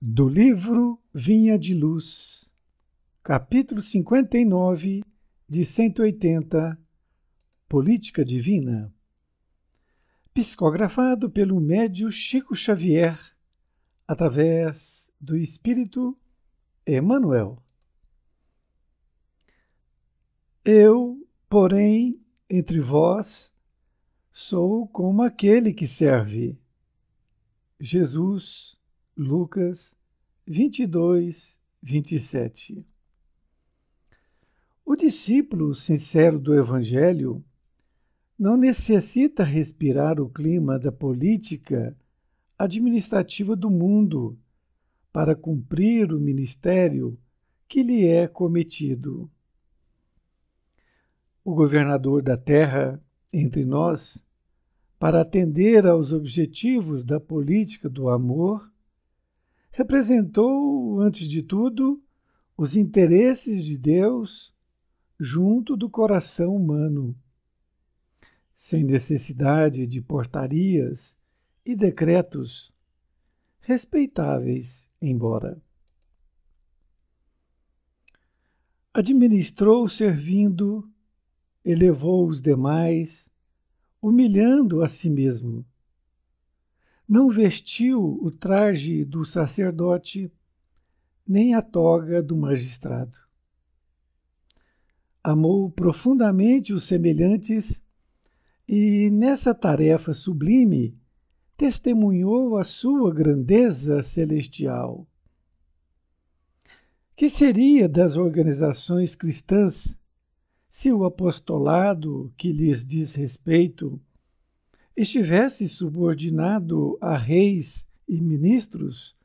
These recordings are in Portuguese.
Do livro Vinha de Luz, capítulo 59, de 180, Política Divina, psicografado pelo médium Chico Xavier, através do Espírito Emmanuel. Eu, porém, entre vós, sou como aquele que serve. Jesus, Lucas 22, 27. O discípulo sincero do Evangelho não necessita respirar o clima da política administrativa do mundo para cumprir o ministério que lhe é cometido. O governador da terra, entre nós, para atender aos objetivos da política do amor, representou, antes de tudo, os interesses de Deus junto do coração humano, sem necessidade de portarias e decretos, respeitáveis embora. Administrou servindo, elevou os demais, humilhando a si mesmo. Não vestiu o traje do sacerdote, nem a toga do magistrado. Amou profundamente os semelhantes e, nessa tarefa sublime, testemunhou a sua grandeza celestial. Que seria das organizações cristãs se o apostolado que lhes diz respeito estivesse subordinado a reis e ministros,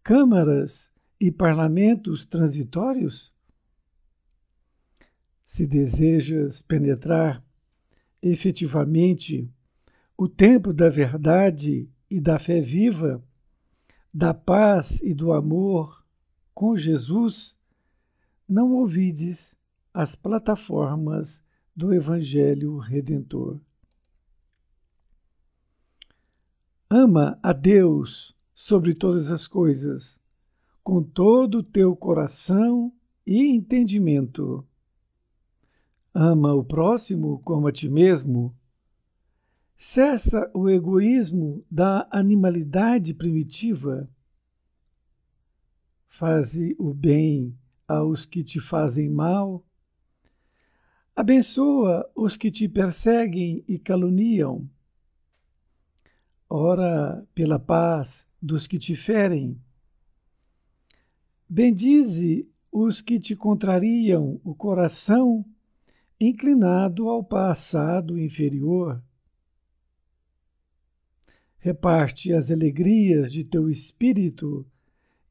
câmaras e parlamentos transitórios? Se desejas penetrar efetivamente o tempo da verdade e da fé viva, da paz e do amor com Jesus, não ouvides as plataformas do Evangelho Redentor. Ama a Deus sobre todas as coisas, com todo o teu coração e entendimento. Ama o próximo como a ti mesmo. Cessa o egoísmo da animalidade primitiva. Faze o bem aos que te fazem mal. Abençoa os que te perseguem e caluniam. Ora pela paz dos que te ferem. Bendize os que te contrariam o coração inclinado ao passado inferior. Reparte as alegrias de teu espírito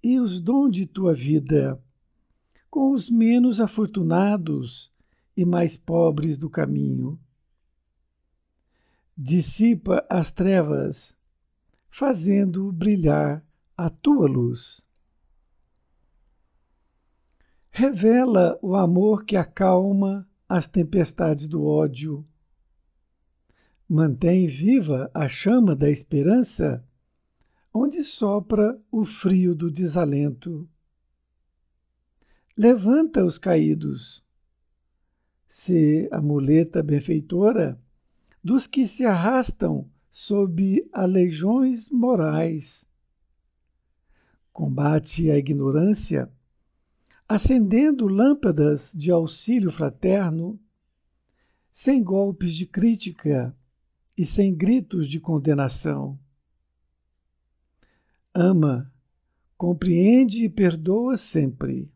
e os dons de tua vida com os menos afortunados e mais pobres do caminho. Dissipa as trevas, fazendo brilhar a tua luz. Revela o amor que acalma as tempestades do ódio. Mantém viva a chama da esperança, onde sopra o frio do desalento. Levanta os caídos. Sê a muleta benfeitora dos que se arrastam sob aleijões morais. Combate a ignorância, acendendo lâmpadas de auxílio fraterno, sem golpes de crítica e sem gritos de condenação. Ama, compreende e perdoa sempre.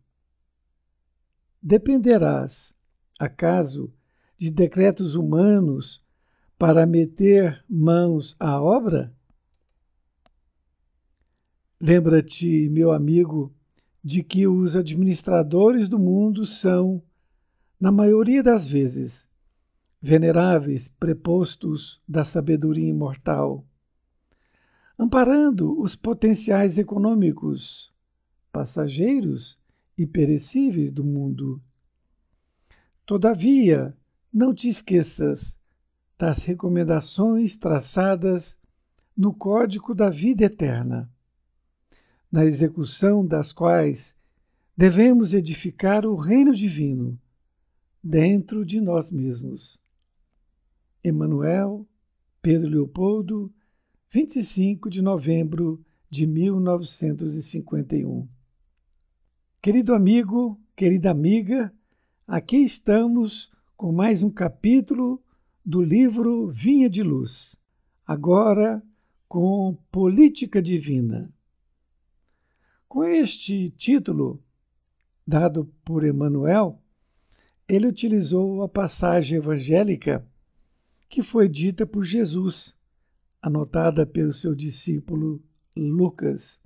Dependerás, acaso, de decretos humanos para meter mãos à obra? Lembra-te, meu amigo, de que os administradores do mundo são, na maioria das vezes, veneráveis prepostos da sabedoria imortal, amparando os potenciais econômicos, passageiros e perecíveis do mundo. Todavia, não te esqueças das recomendações traçadas no Código da Vida Eterna. na execução das quais devemos edificar o reino divino dentro de nós mesmos. Emanuel, Pedro Leopoldo, 25 de novembro de 1951. Querido amigo, querida amiga, aqui estamos com mais um capítulo do livro Vinha de Luz, agora com Política Divina. Com este título, dado por Emanuel, ele utilizou a passagem evangélica que foi dita por Jesus, anotada pelo seu discípulo Lucas,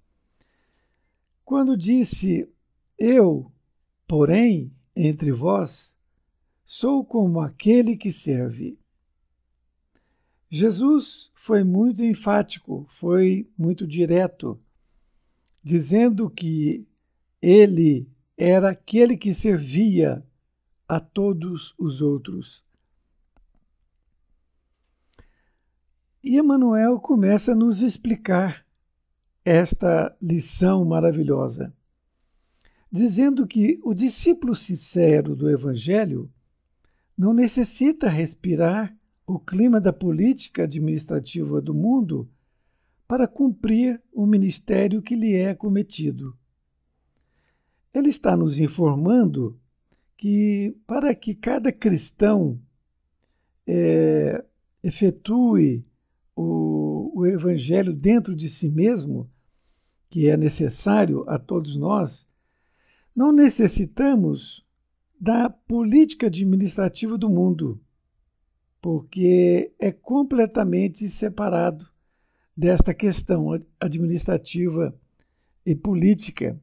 quando disse: Eu, porém, entre vós, sou como aquele que serve. Jesus foi muito enfático, foi muito direto, dizendo que ele era aquele que servia a todos os outros. E Emanuel começa a nos explicar esta lição maravilhosa, dizendo que o discípulo sincero do Evangelho não necessita respirar o clima da política administrativa do mundo para cumprir o ministério que lhe é cometido. Ele está nos informando que, para que cada cristão efetue o Evangelho dentro de si mesmo, que é necessário a todos nós, não necessitamos da política administrativa do mundo, porque é completamente separado desta questão administrativa e política.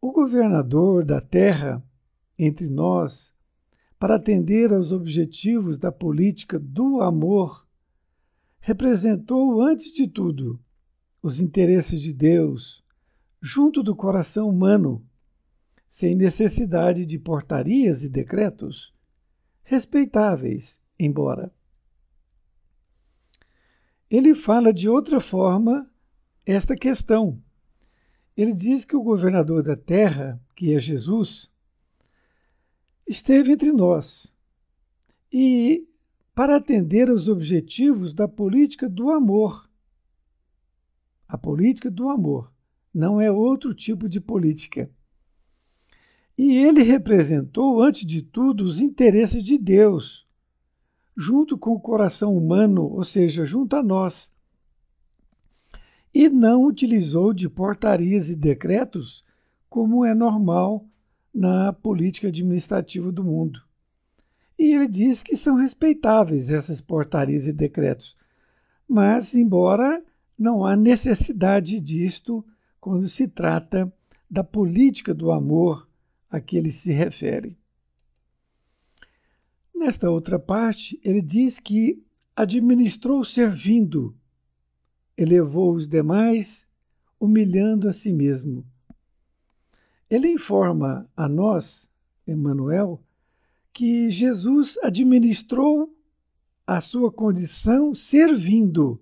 O governador da terra, entre nós, para atender aos objetivos da política do amor, representou, antes de tudo, os interesses de Deus junto do coração humano, sem necessidade de portarias e decretos, respeitáveis, embora. Ele fala de outra forma esta questão. Ele diz que o governador da terra, que é Jesus, esteve entre nós e para atender aos objetivos da política do amor. A política do amor não é outro tipo de política. E ele representou, antes de tudo, os interesses de Deus, junto com o coração humano, ou seja, junto a nós. E não utilizou de portarias e decretos, como é normal na política administrativa do mundo. E ele diz que são respeitáveis essas portarias e decretos, mas, embora não há necessidade disto quando se trata da política do amor a que ele se refere. Nesta outra parte, ele diz que administrou servindo, elevou os demais, humilhando a si mesmo. Ele informa a nós, Emanuel, que Jesus administrou a sua condição servindo,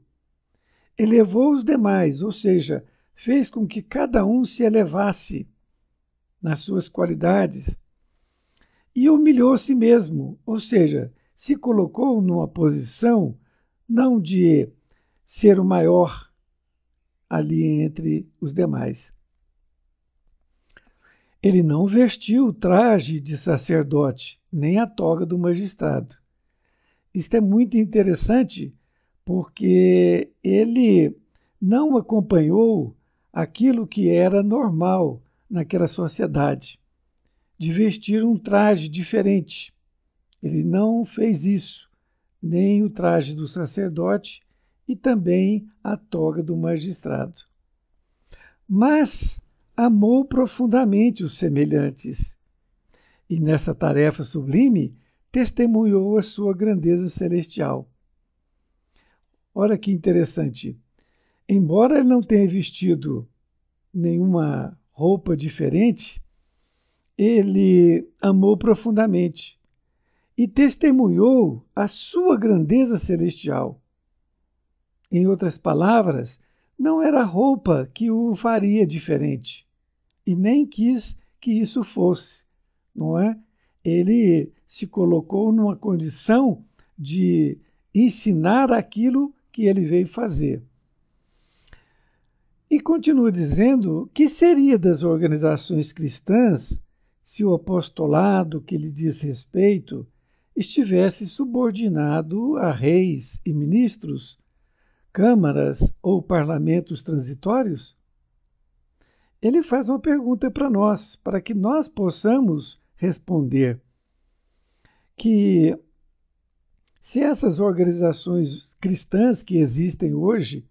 elevou os demais, ou seja, fez com que cada um se elevasse nas suas qualidades e humilhou a si mesmo, ou seja, se colocou numa posição não de ser o maior ali entre os demais. Ele não vestiu o traje de sacerdote, nem a toga do magistrado. Isto é muito interessante porque ele não acompanhou aquilo que era normal naquela sociedade, de vestir um traje diferente. Ele não fez isso, nem o traje do sacerdote e também a toga do magistrado. Mas amou profundamente os semelhantes e, nessa tarefa sublime, testemunhou a sua grandeza celestial. Olha que interessante. Embora ele não tenha vestido nenhuma roupa diferente, ele amou profundamente e testemunhou a sua grandeza celestial. Em outras palavras, não era a roupa que o faria diferente, e nem quis que isso fosse, não é? Ele se colocou numa condição de ensinar aquilo que ele veio fazer. E continua dizendo que seria das organizações cristãs se o apostolado que lhe diz respeito estivesse subordinado a reis e ministros, câmaras ou parlamentos transitórios? Ele faz uma pergunta para nós, para que nós possamos responder que se essas organizações cristãs que existem hoje,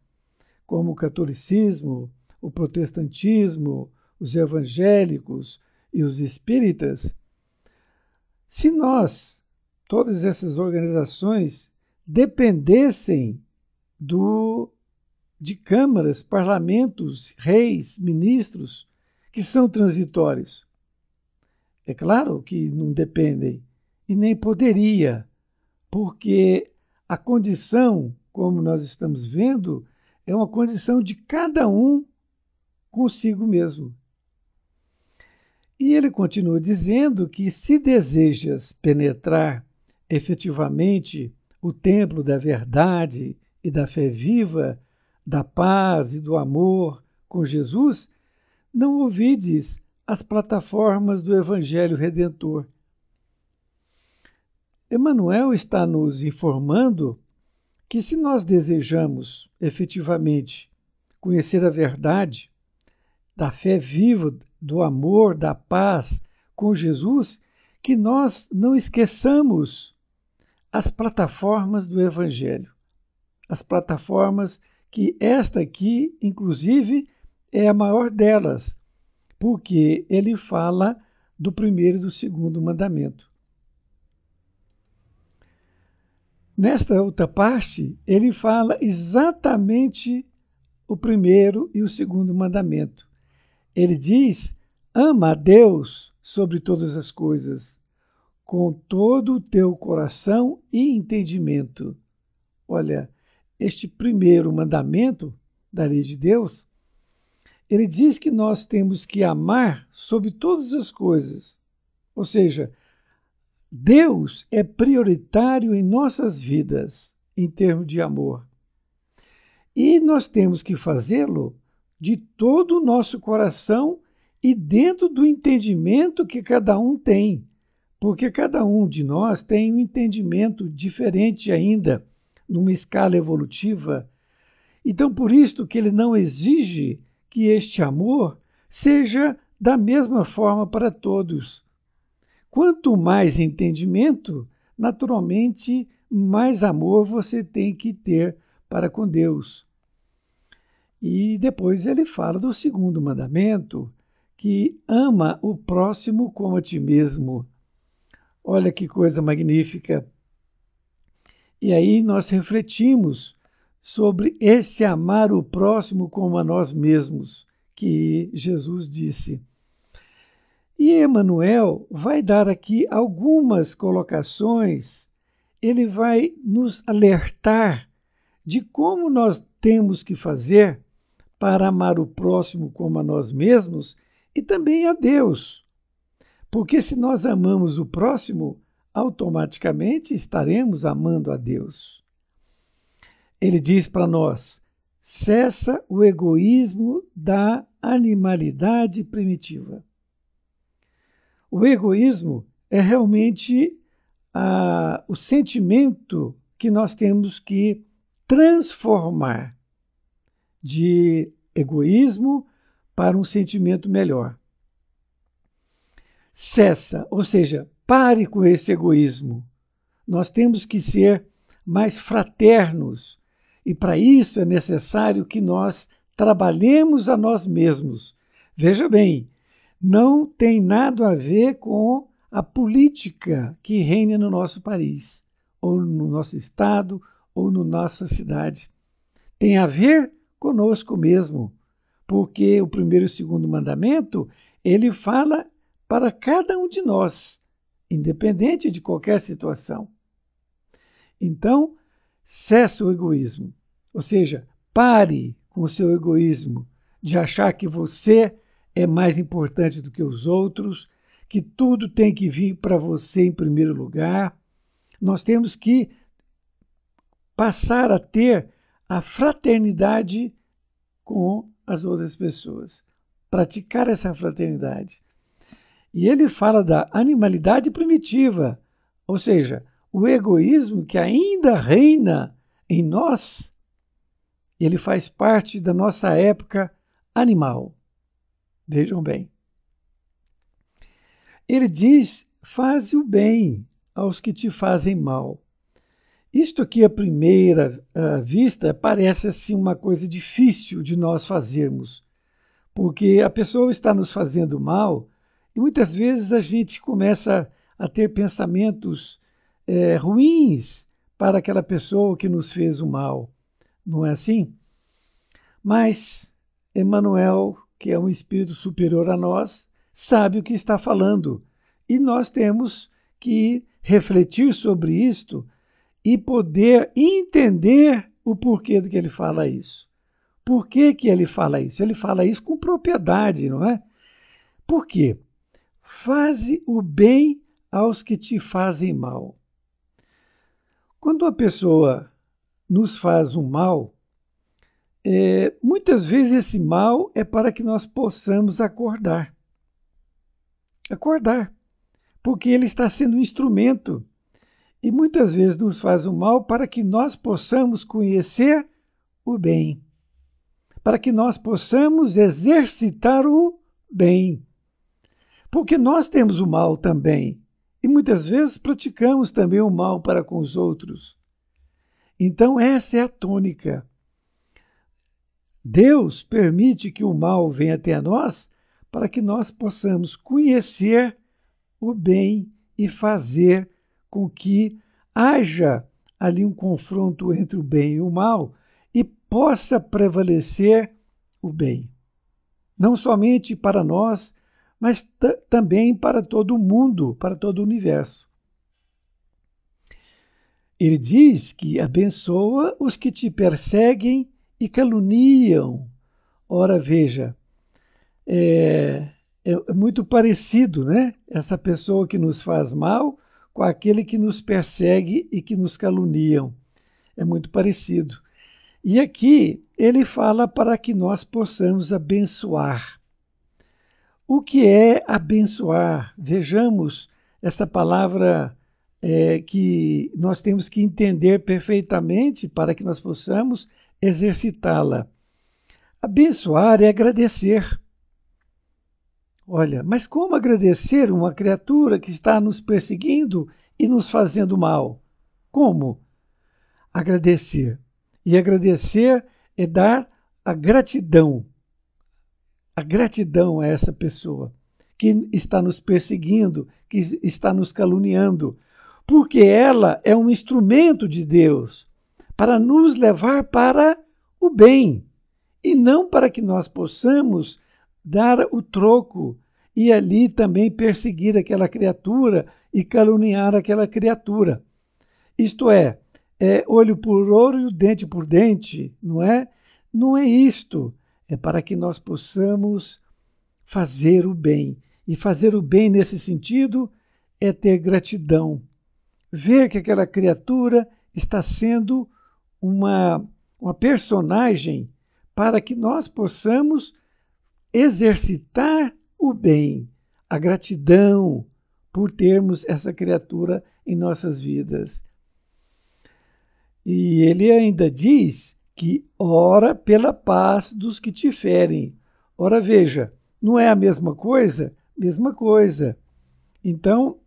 como o catolicismo, o protestantismo, os evangélicos e os espíritas, se nós, todas essas organizações, dependessem de câmaras, parlamentos, reis, ministros, que são transitórios. É claro que não dependem, e nem poderia, porque a condição, como nós estamos vendo, é uma condição de cada um consigo mesmo. E ele continua dizendo que se desejas penetrar efetivamente o templo da verdade e da fé viva, da paz e do amor com Jesus, não ouvides as plataformas do Evangelho Redentor. Emmanuel está nos informando que se nós desejamos efetivamente conhecer a verdade, da fé viva, do amor, da paz com Jesus, que nós não esqueçamos as plataformas do Evangelho. As plataformas que esta aqui, inclusive, é a maior delas, porque ele fala do primeiro e do segundo mandamento. Nesta outra parte, ele fala exatamente o primeiro e o segundo mandamento. Ele diz: ama a Deus sobre todas as coisas, com todo o teu coração e entendimento. Olha, este primeiro mandamento da lei de Deus, ele diz que nós temos que amar sobre todas as coisas. Ou seja, Deus é prioritário em nossas vidas, em termos de amor. E nós temos que fazê-lo de todo o nosso coração e dentro do entendimento que cada um tem, porque cada um de nós tem um entendimento diferente ainda, numa escala evolutiva. Então, por isso que ele não exige que este amor seja da mesma forma para todos. Quanto mais entendimento, naturalmente, mais amor você tem que ter para com Deus. E depois ele fala do segundo mandamento, que ama o próximo como a ti mesmo. Olha que coisa magnífica. E aí nós refletimos sobre esse amar o próximo como a nós mesmos, que Jesus disse. E Emmanuel vai dar aqui algumas colocações, ele vai nos alertar de como nós temos que fazer para amar o próximo como a nós mesmos e também a Deus. Porque se nós amamos o próximo, automaticamente estaremos amando a Deus. Ele diz para nós: cessa o egoísmo da animalidade primitiva. O egoísmo é realmente o sentimento que nós temos que transformar de egoísmo para um sentimento melhor. Cessa, ou seja, pare com esse egoísmo. Nós temos que ser mais fraternos e para isso é necessário que nós trabalhemos a nós mesmos. Veja bem, não tem nada a ver com a política que reina no nosso país, ou no nosso estado, ou na nossa cidade. Tem a ver conosco mesmo, porque o primeiro e o segundo mandamento, ele fala para cada um de nós, independente de qualquer situação. Então, cessa o egoísmo, ou seja, pare com o seu egoísmo, de achar que você é mais importante do que os outros, que tudo tem que vir para você em primeiro lugar. Nós temos que passar a ter a fraternidade com as outras pessoas, praticar essa fraternidade. E ele fala da animalidade primitiva, ou seja, o egoísmo que ainda reina em nós, ele faz parte da nossa época animal. Vejam bem. Ele diz: faze o bem aos que te fazem mal. Isto aqui, à primeira vista, parece assim uma coisa difícil de nós fazermos, porque a pessoa está nos fazendo mal e muitas vezes a gente começa a ter pensamentos ruins para aquela pessoa que nos fez o mal. Não é assim? Mas Emmanuel, que é um espírito superior a nós, sabe o que está falando. E nós temos que refletir sobre isto e poder entender o porquê do que ele fala isso. Por que que ele fala isso? Ele fala isso com propriedade, não é? Por quê? Faze o bem aos que te fazem mal. Quando uma pessoa nos faz um mal, muitas vezes esse mal é para que nós possamos acordar. Acordar. Porque ele está sendo um instrumento. E muitas vezes nos faz o mal para que nós possamos conhecer o bem. Para que nós possamos exercitar o bem. Porque nós temos o mal também. E muitas vezes praticamos também o mal para com os outros. Então essa é a tônica. Deus permite que o mal venha até nós para que nós possamos conhecer o bem e fazer com que haja ali um confronto entre o bem e o mal e possa prevalecer o bem. Não somente para nós, mas também para todo o mundo, para todo o universo. Ele diz que abençoa os que te perseguem e caluniam. Ora, veja, é muito parecido, né? Essa pessoa que nos faz mal com aquele que nos persegue e que nos caluniam. É muito parecido. E aqui ele fala para que nós possamos abençoar. O que é abençoar? Vejamos essa palavra que nós temos que entender perfeitamente para que nós possamos exercitá-la. Abençoar é agradecer. Olha, mas como agradecer uma criatura que está nos perseguindo e nos fazendo mal? Como? Agradecer. E agradecer é dar a gratidão. A gratidão a essa pessoa que está nos perseguindo, que está nos caluniando, porque ela é um instrumento de Deus para nos levar para o bem e não para que nós possamos dar o troco e ali também perseguir aquela criatura e caluniar aquela criatura. Isto é olho por olho, dente por dente, não é? Não é isto. É para que nós possamos fazer o bem. E fazer o bem nesse sentido é ter gratidão. Ver que aquela criatura está sendo uma personagem para que nós possamos exercitar o bem, a gratidão por termos essa criatura em nossas vidas. E ele ainda diz que ora pela paz dos que te ferem. Ora, veja, não é a mesma coisa? Mesma coisa. Então,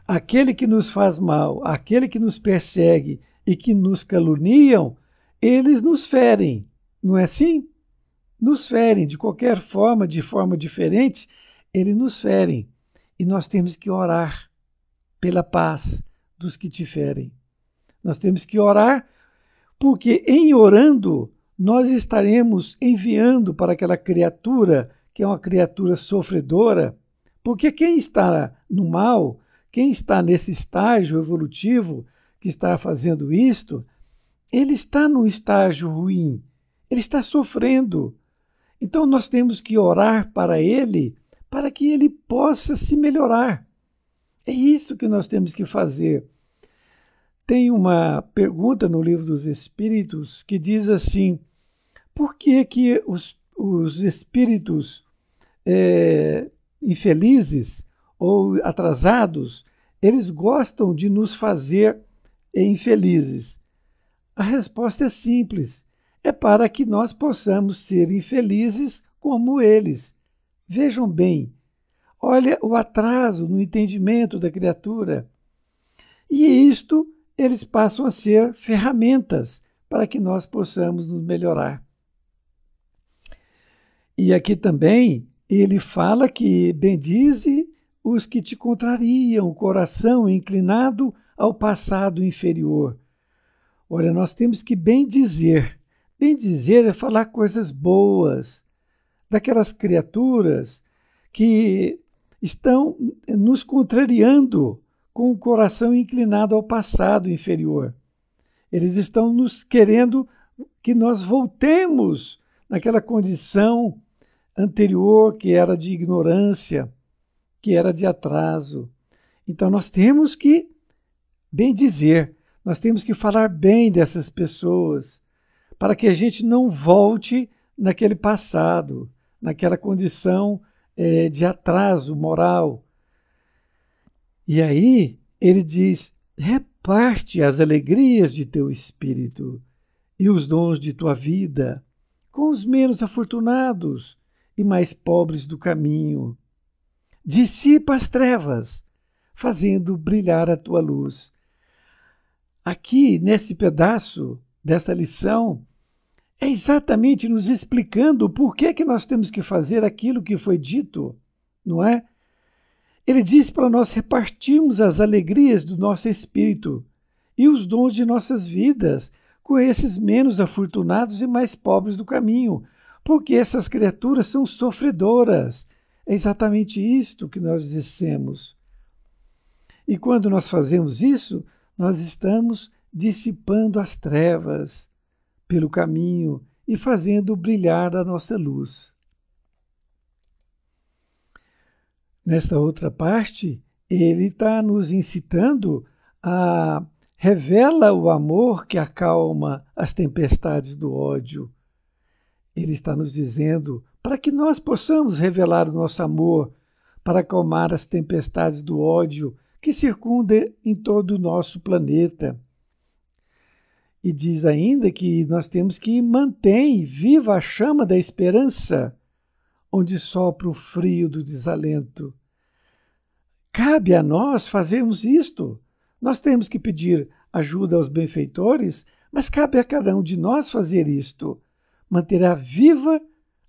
aquele que nos faz mal, aquele que nos persegue e que nos caluniam, eles nos ferem. Não é assim? Nos ferem de qualquer forma, de forma diferente, eles nos ferem. E nós temos que orar pela paz dos que te ferem. Nós temos que orar porque em orando nós estaremos enviando para aquela criatura, que é uma criatura sofredora, porque quem está no mal, quem está nesse estágio evolutivo que está fazendo isto, ele está num estágio ruim. Ele está sofrendo. Então nós temos que orar para ele, para que ele possa se melhorar. É isso que nós temos que fazer. Tem uma pergunta no Livro dos Espíritos que diz assim: por que os espíritos infelizes ou atrasados, eles gostam de nos fazer infelizes? A resposta é simples: é para que nós possamos ser infelizes como eles. Vejam bem, olha o atraso no entendimento da criatura. E isto, eles passam a ser ferramentas para que nós possamos nos melhorar. E aqui também ele fala que bendize os que te contrariam, o coração inclinado ao passado inferior. Olha, nós temos que bendizer. Bendizer é falar coisas boas daquelas criaturas que estão nos contrariando com o coração inclinado ao passado inferior. Eles estão nos querendo que nós voltemos naquela condição anterior que era de ignorância, que era de atraso. Então nós temos que bendizer, nós temos que falar bem dessas pessoas, para que a gente não volte naquele passado, naquela condição de atraso moral. E aí ele diz: reparte as alegrias de teu espírito e os dons de tua vida com os menos afortunados e mais pobres do caminho. Dissipa as trevas, fazendo brilhar a tua luz. Aqui, nesse pedaço desta lição, é exatamente nos explicando por que nós temos que fazer aquilo que foi dito, não é? Ele diz para nós repartirmos as alegrias do nosso espírito e os dons de nossas vidas com esses menos afortunados e mais pobres do caminho, porque essas criaturas são sofredoras. É exatamente isto que nós dissemos. E quando nós fazemos isso, nós estamos dissipando as trevas pelo caminho e fazendo brilhar a nossa luz. Nesta outra parte, ele está nos incitando a revela o amor que acalma as tempestades do ódio. Ele está nos dizendo para que nós possamos revelar o nosso amor para acalmar as tempestades do ódio que circundam em todo o nosso planeta. E diz ainda que nós temos que manter viva a chama da esperança, onde sopra o frio do desalento. Cabe a nós fazermos isto. Nós temos que pedir ajuda aos benfeitores, mas cabe a cada um de nós fazer isto. Manterá viva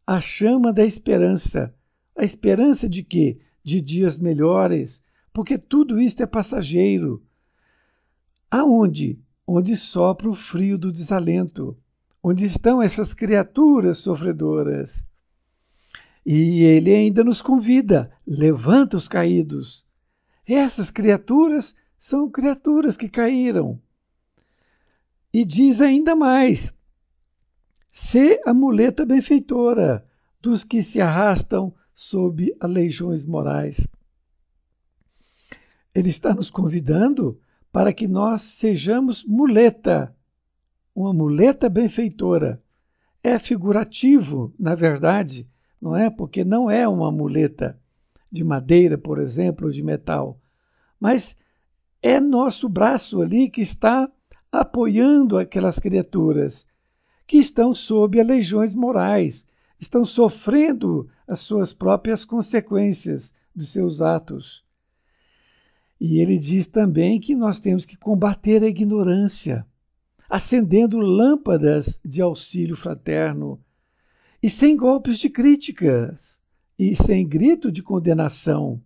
a chama da esperança. A esperança de quê? De dias melhores, porque tudo isto é passageiro. Aonde? Onde sopra o frio do desalento, onde estão essas criaturas sofredoras. E ele ainda nos convida: levanta os caídos. Essas criaturas são criaturas que caíram. E diz ainda mais: sê a muleta benfeitora dos que se arrastam sob aleijões morais. Ele está nos convidando para que nós sejamos muleta, uma muleta benfeitora. É figurativo, na verdade, não é? Porque não é uma muleta de madeira, por exemplo, ou de metal, mas é nosso braço ali que está apoiando aquelas criaturas que estão sob aleijões morais, estão sofrendo as suas próprias consequências dos seus atos. E ele diz também que nós temos que combater a ignorância, acendendo lâmpadas de auxílio fraterno, e sem golpes de críticas, e sem grito de condenação.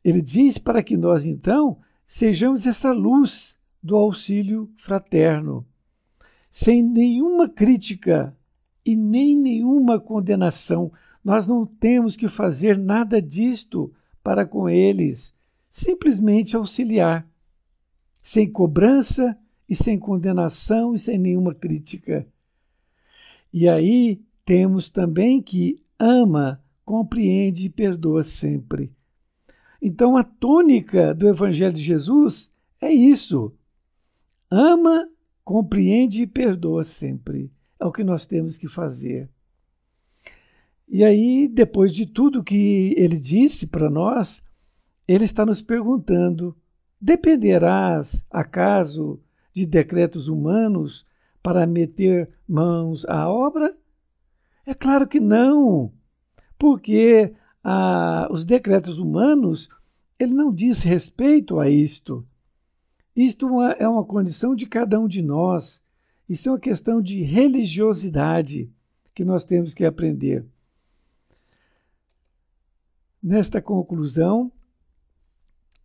Ele diz para que nós, então, sejamos essa luz do auxílio fraterno, sem nenhuma crítica e nem nenhuma condenação. Nós não temos que fazer nada disto para com eles, simplesmente auxiliar, sem cobrança e sem condenação e sem nenhuma crítica. E aí temos também que ama, compreende e perdoa sempre. Então a tônica do Evangelho de Jesus é isso. Ama, compreende e perdoa sempre. É o que nós temos que fazer. E aí, depois de tudo que ele disse para nós, ele está nos perguntando: dependerás, acaso, de decretos humanos para meter mãos à obra? É claro que não, porque os decretos humanos, ele não diz respeito a isto. Isto é uma condição de cada um de nós. Isso é uma questão de religiosidade que nós temos que aprender. Nesta conclusão,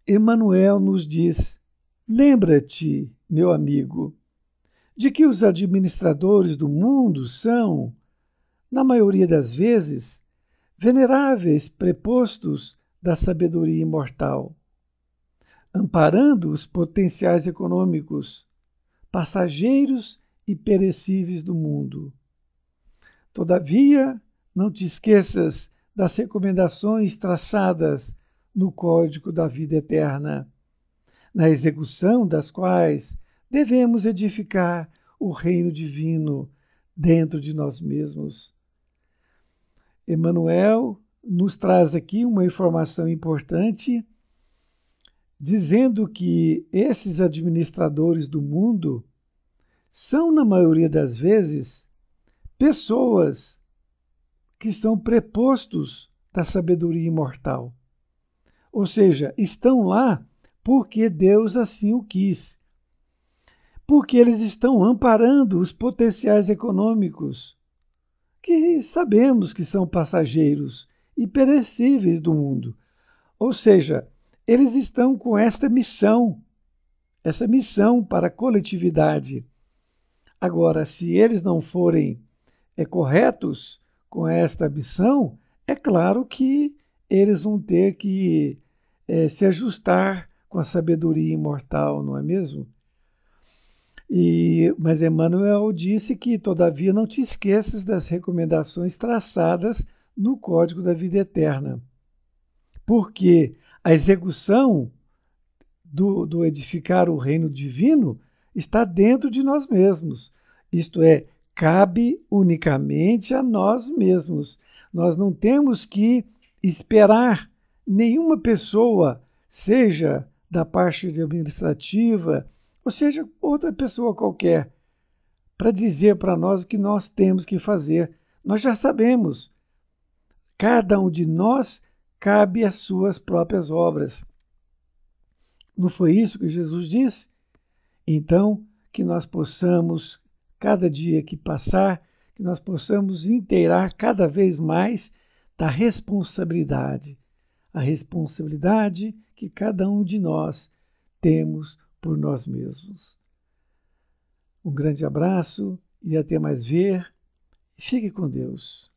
Emmanuel nos diz: lembra-te, meu amigo, de que os administradores do mundo são, na maioria das vezes, veneráveis prepostos da sabedoria imortal, amparando os potenciais econômicos, passageiros e perecíveis do mundo. Todavia, não te esqueças das recomendações traçadas no Código da Vida Eterna, na execução das quais devemos edificar o reino divino dentro de nós mesmos. Emmanuel nos traz aqui uma informação importante, dizendo que esses administradores do mundo são, na maioria das vezes, pessoas que são prepostos da sabedoria imortal. Ou seja, estão lá porque Deus assim o quis. Porque eles estão amparando os potenciais econômicos, que sabemos que são passageiros e perecíveis do mundo. Ou seja, eles estão com essa missão para a coletividade. Agora, se eles não forem corretos com esta missão, é claro que eles vão ter que se ajustar com a sabedoria imortal, não é mesmo? Mas Emmanuel disse que, todavia, não te esqueças das recomendações traçadas no Código da Vida Eterna, porque a execução do edificar o reino divino está dentro de nós mesmos, isto é, cabe unicamente a nós mesmos. Nós não temos que esperar nenhuma pessoa, seja da parte administrativa, ou seja, outra pessoa qualquer, para dizer para nós o que nós temos que fazer. Nós já sabemos. Cada um de nós cabe as suas próprias obras. Não foi isso que Jesus disse? Então, que nós possamos, cada dia que passar, que nós possamos inteirar cada vez mais da responsabilidade. A responsabilidade que cada um de nós temos por nós mesmos. Um grande abraço e até mais ver. Fique com Deus.